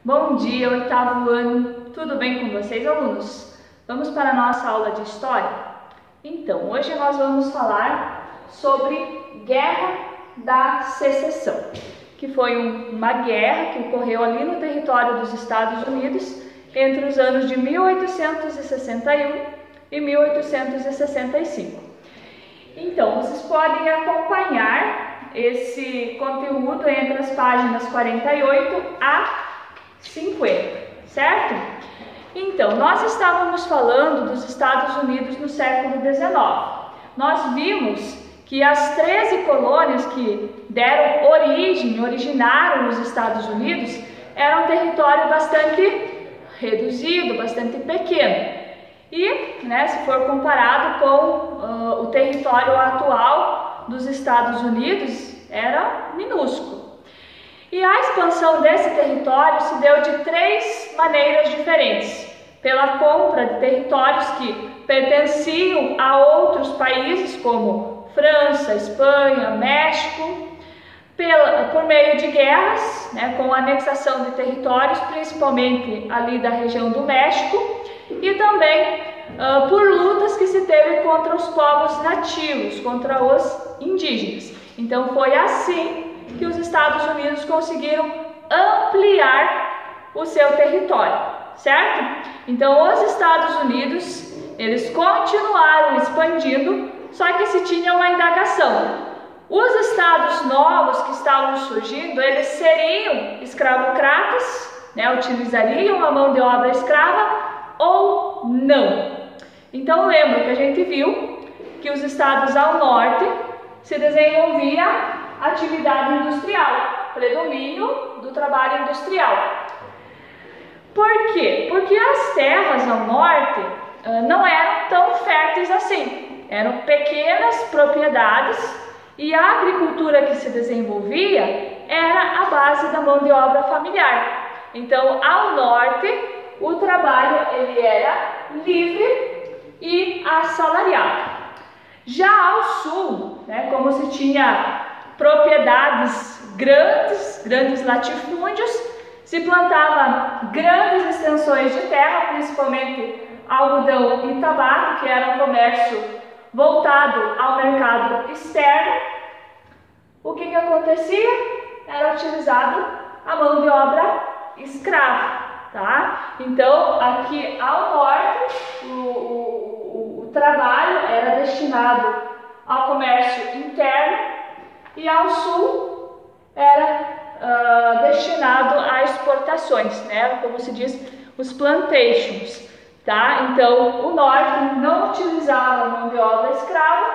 Bom dia, oitavo ano. Tudo bem com vocês, alunos? Vamos para a nossa aula de História? Então, hoje nós vamos falar sobre Guerra da Secessão, que foi uma guerra que ocorreu ali no território dos Estados Unidos entre os anos de 1861 e 1865. Então, vocês podem acompanhar esse conteúdo entre as páginas 48 a 50, certo? Então, nós estávamos falando dos Estados Unidos no século XIX. Nós vimos que as 13 colônias que deram originaram os Estados Unidos, eram um território bastante reduzido, bastante pequeno. E, se for comparado com o território atual dos Estados Unidos, era minúsculo. E a expansão desse território se deu de 3 maneiras diferentes. Pela compra de territórios que pertenciam a outros países, como França, Espanha, México, por meio de guerras, com a anexação de territórios, principalmente ali da região do México, e também por lutas que se teve contra os povos nativos, contra os indígenas. Então foi assim que os Estados Unidos conseguiram ampliar o seu território, certo? Então os Estados Unidos, eles continuaram expandindo, só que se tinha uma indagação. Os estados novos que estavam surgindo, eles seriam escravocratas, utilizariam a mão de obra escrava ou não? Então lembra que a gente viu que os estados ao norte se desenvolvia atividade industrial, predomínio do trabalho industrial. Por quê? Porque as terras ao norte não eram tão férteis assim, eram pequenas propriedades e a agricultura que se desenvolvia era a base da mão de obra familiar. Então, ao norte, o trabalho ele era livre e assalariado. Já ao sul, como se tinha propriedades grandes latifúndios, se plantava grandes extensões de terra, principalmente algodão e tabaco, que era um comércio voltado ao mercado externo. O que acontecia? Era utilizado a mão de obra escrava, tá? Então, aqui ao norte, o trabalho era destinado ao comércio interno, e ao sul era destinado a exportações, como se diz, os plantations, tá? Então, o norte não utilizava a mão de obra escrava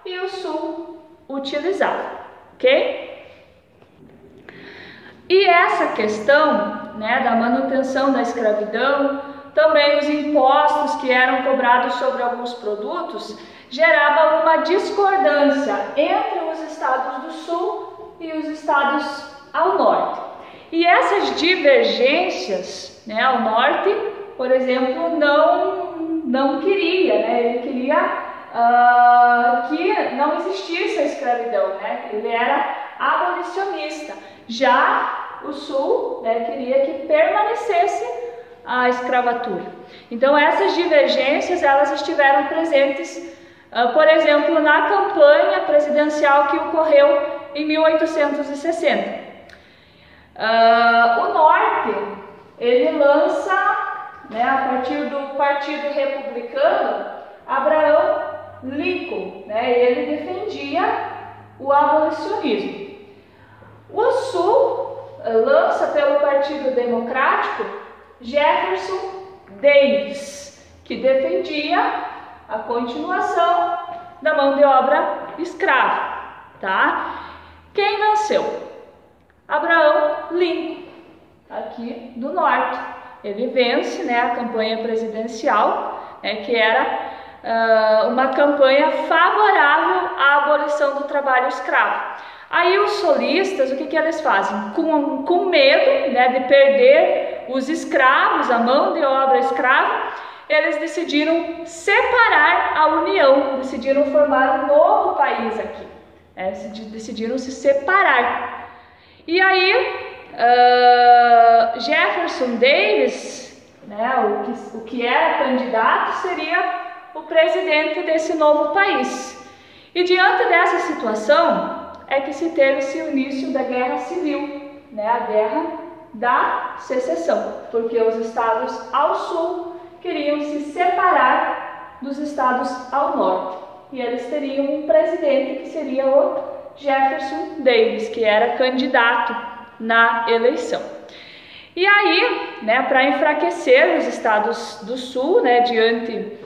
e o sul utilizava, ok? E essa questão, da manutenção da escravidão, também os impostos que eram cobrados sobre alguns produtos, gerava uma discordância entre os estados do sul e os estados ao norte. E essas divergências, ao norte, por exemplo, não queria, ele queria que não existisse a escravidão, ele era abolicionista. Já o sul, queria que permanecesse a escravatura. Então essas divergências, elas estiveram presentes, por exemplo, na campanha presidencial que ocorreu em 1860. O norte, ele lança, a partir do Partido Republicano, Abraham Lincoln, ele defendia o abolicionismo. O sul lança pelo Partido Democrático Jefferson Davis, que defendia a continuação da mão de obra escrava, tá? Quem venceu? Abraham Lincoln, aqui do norte. Ele vence, a campanha presidencial, que era uma campanha favorável à abolição do trabalho escravo. Aí os solistas, o que eles fazem? Com medo, de perder os escravos, a mão de obra escrava, eles decidiram separar a União, decidiram formar um novo país aqui, decidiram se separar. E aí Jefferson Davis, né, o que era candidato, seria o presidente desse novo país. E diante dessa situação é que se teve-se o início da Guerra Civil, né, a Guerra da Secessão, porque os estados ao sul queriam se separar dos estados ao norte. E eles teriam um presidente que seria o Jefferson Davis, que era candidato na eleição. E aí, né, para enfraquecer os estados do sul, né, diante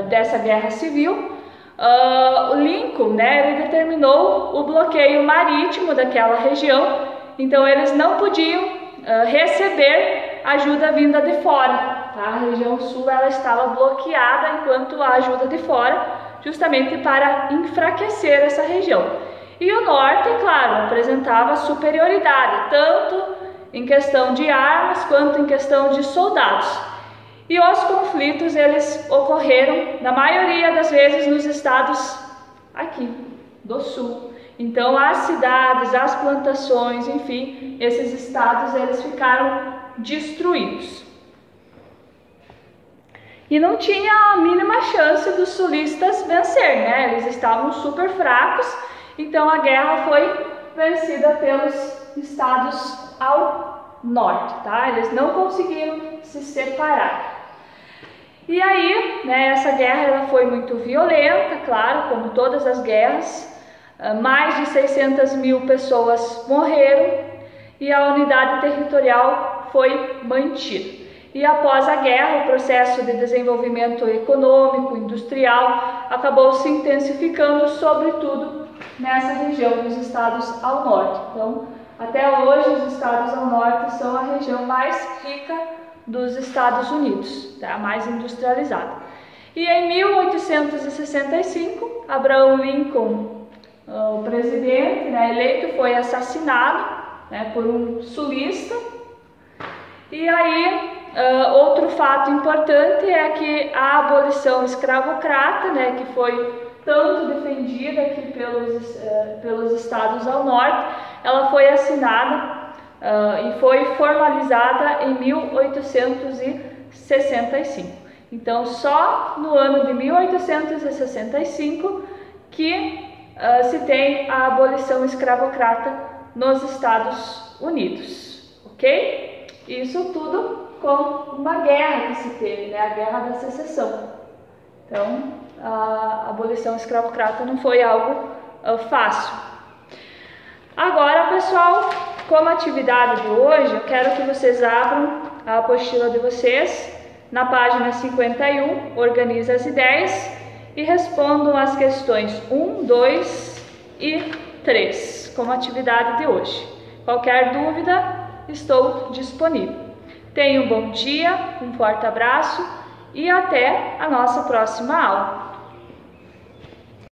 dessa guerra civil, o Lincoln, né, ele determinou o bloqueio marítimo daquela região. Então eles não podiam receber ajuda vinda de fora, tá? A região sul ela estava bloqueada enquanto a ajuda de fora, justamente para enfraquecer essa região. E o norte, claro, apresentava superioridade, tanto em questão de armas quanto em questão de soldados. E os conflitos eles ocorreram, na maioria das vezes, nos estados aqui do sul. Então as cidades, as plantações, enfim, esses estados eles ficaram destruídos. E não tinha a mínima chance dos sulistas vencer, né? Eles estavam super fracos, então a guerra foi vencida pelos estados ao norte, tá? Eles não conseguiram se separar. E aí, né, essa guerra ela foi muito violenta, claro, como todas as guerras. Mais de 600 mil pessoas morreram e a unidade territorial foi mantida. E após a guerra, o processo de desenvolvimento econômico, industrial, acabou se intensificando, sobretudo nessa região dos estados ao norte. Então, até hoje, os estados ao norte são a região mais rica dos Estados Unidos, tá? Mais industrializada. E em 1865, Abraham Lincoln, o presidente, né, eleito, foi assassinado, né, por um sulista. E aí, outro fato importante é que a abolição escravocrata, né, que foi tanto defendida aqui pelos estados ao norte, ela foi assinada e foi formalizada em 1865. Então, só no ano de 1865 que se tem a abolição escravocrata nos Estados Unidos, ok? Isso tudo com uma guerra que se teve, né? A Guerra da Secessão. Então, a abolição escravocrata não foi algo fácil. Agora, pessoal, como atividade de hoje, eu quero que vocês abram a apostila de vocês na página 51, organiza as ideias e respondam as questões 1, 2 e 3 como atividade de hoje. Qualquer dúvida, estou disponível. Tenha um bom dia, um forte abraço e até a nossa próxima aula.